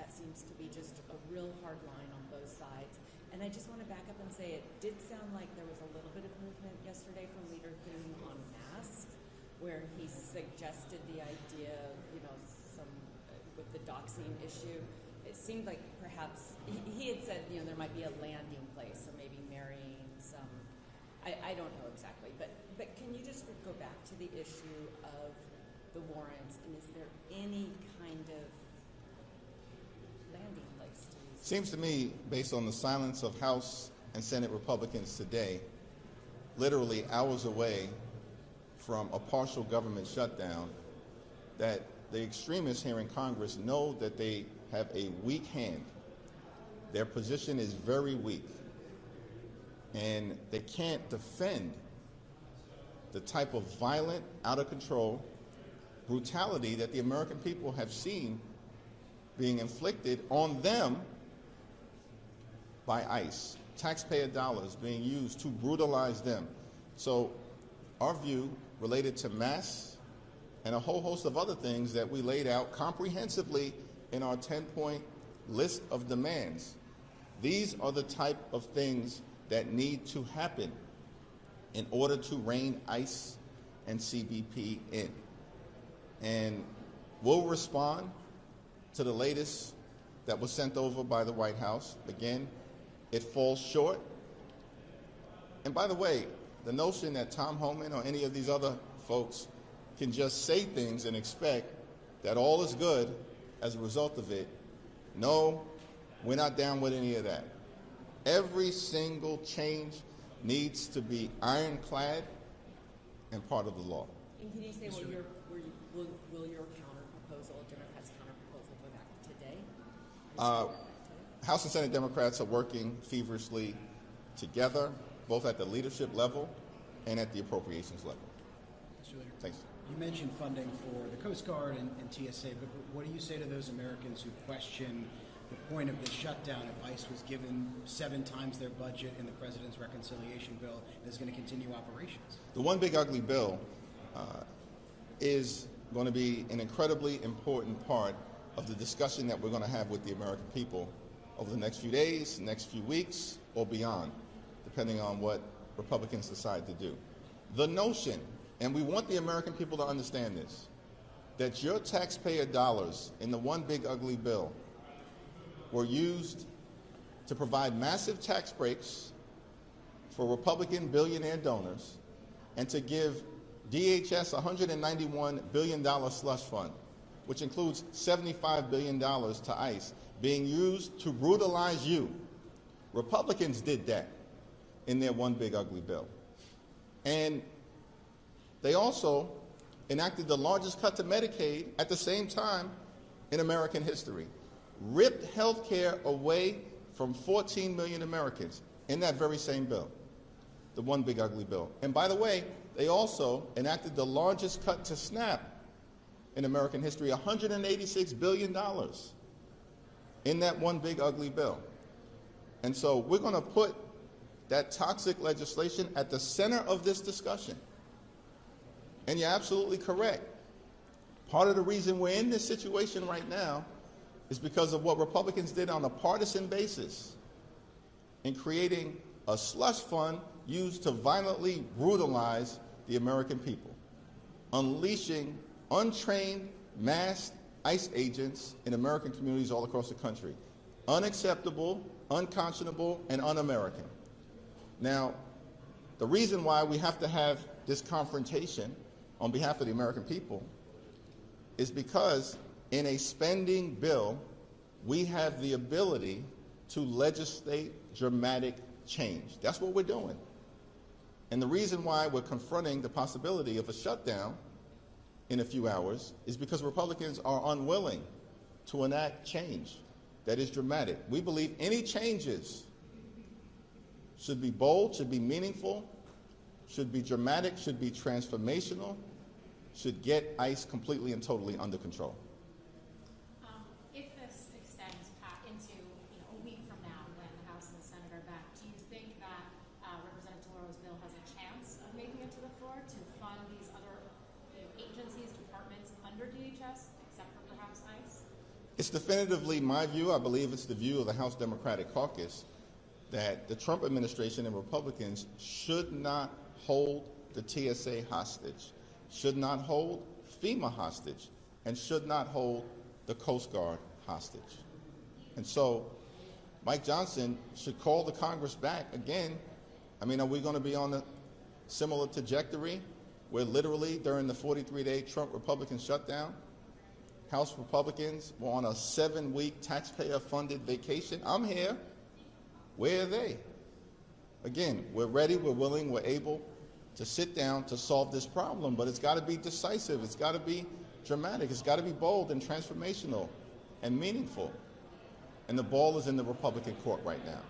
that seems to be just a real hard line on both sides. And I just want to back up and say it did sound like there was a little bit of movement yesterday from Leader Hakeem on masks, where he suggested the idea of, some with the doxing issue. It seemed like perhaps he had said, there might be a landing place, so maybe marrying some. I don't know exactly, but can you just go back to the issue of the warrants, and is there any kind of landing place to use? Seems to me, based on the silence of House and Senate Republicans today, literally hours away from a partial government shutdown, that the extremists here in Congress know that they have a weak hand. Their position is very weak, and they can't defend the type of violent, out of control brutality that the American people have seen being inflicted on them by ICE, taxpayer dollars being used to brutalize them. So our view related to masks and a whole host of other things that we laid out comprehensively in our 10-point list of demands. These are the type of things that need to happen in order to rein ICE and CBP in. And we'll respond to the latest that was sent over by the White House. Again, it falls short. And by the way, the notion that Tom Homan or any of these other folks can just say things and expect that all is good as a result of it, no, we're not down with any of that. Every single change needs to be ironclad and part of the law. And can you say, will your counter-proposal, Democrats' counter-proposal, go back today? House and Senate Democrats are working feverishly together, both at the leadership level and at the appropriations level. Mr. Leader, thanks. You mentioned funding for the Coast Guard and TSA, but what do you say to those Americans who question the point of the shutdown if ICE was given 7 times their budget in the President's reconciliation bill and is going to continue operations? The one big ugly bill is going to be an incredibly important part of the discussion that we're going to have with the American people over the next few days, next few weeks, or beyond, depending on what Republicans decide to do. The notion, and we want the American people to understand this, that your taxpayer dollars in the one big ugly bill were used to provide massive tax breaks for Republican billionaire donors and to give DHS $191 billion slush fund, which includes $75 billion to ICE, being used to brutalize you. Republicans did that in their one big ugly bill. And they also enacted the largest cut to Medicaid at the same time in American history, ripped health care away from 14 million Americans in that very same bill, the one big ugly bill. And by the way, they also enacted the largest cut to SNAP in American history, $186 billion in that one big ugly bill. And so we're going to put that toxic legislation at the center of this discussion. And you're absolutely correct. Part of the reason we're in this situation right now is because of what Republicans did on a partisan basis in creating a slush fund used to violently brutalize the American people, unleashing untrained, masked ICE agents in American communities all across the country. Unacceptable, unconscionable, and un-American. Now, the reason why we have to have this confrontation on behalf of the American people is because in a spending bill, we have the ability to legislate dramatic change. That's what we're doing. And the reason why we're confronting the possibility of a shutdown in a few hours is because Republicans are unwilling to enact change that is dramatic. We believe any changes should be bold, should be meaningful, should be dramatic, should be transformational, should get ICE completely and totally under control. If this extends into a week from now when the House and the Senate are back, do you think that Representative Tellurio's bill has a chance of making it to the floor to fund these other agencies, departments under DHS, except for perhaps ICE? It's definitively my view, I believe it's the view of the House Democratic Caucus, that the Trump administration and Republicans should not hold the TSA hostage, should not hold FEMA hostage, and should not hold the Coast Guard hostage. And so Mike Johnson should call the Congress back again. I mean, are we going to be on a similar trajectory where literally during the 43-day Trump Republican shutdown, House Republicans were on a 7-week taxpayer-funded vacation? I'm here. Where are they? Again, we're ready, we're willing, we're able to sit down to solve this problem, but it's got to be decisive, it's got to be dramatic, it's got to be bold and transformational and meaningful. And the ball is in the Republican court right now.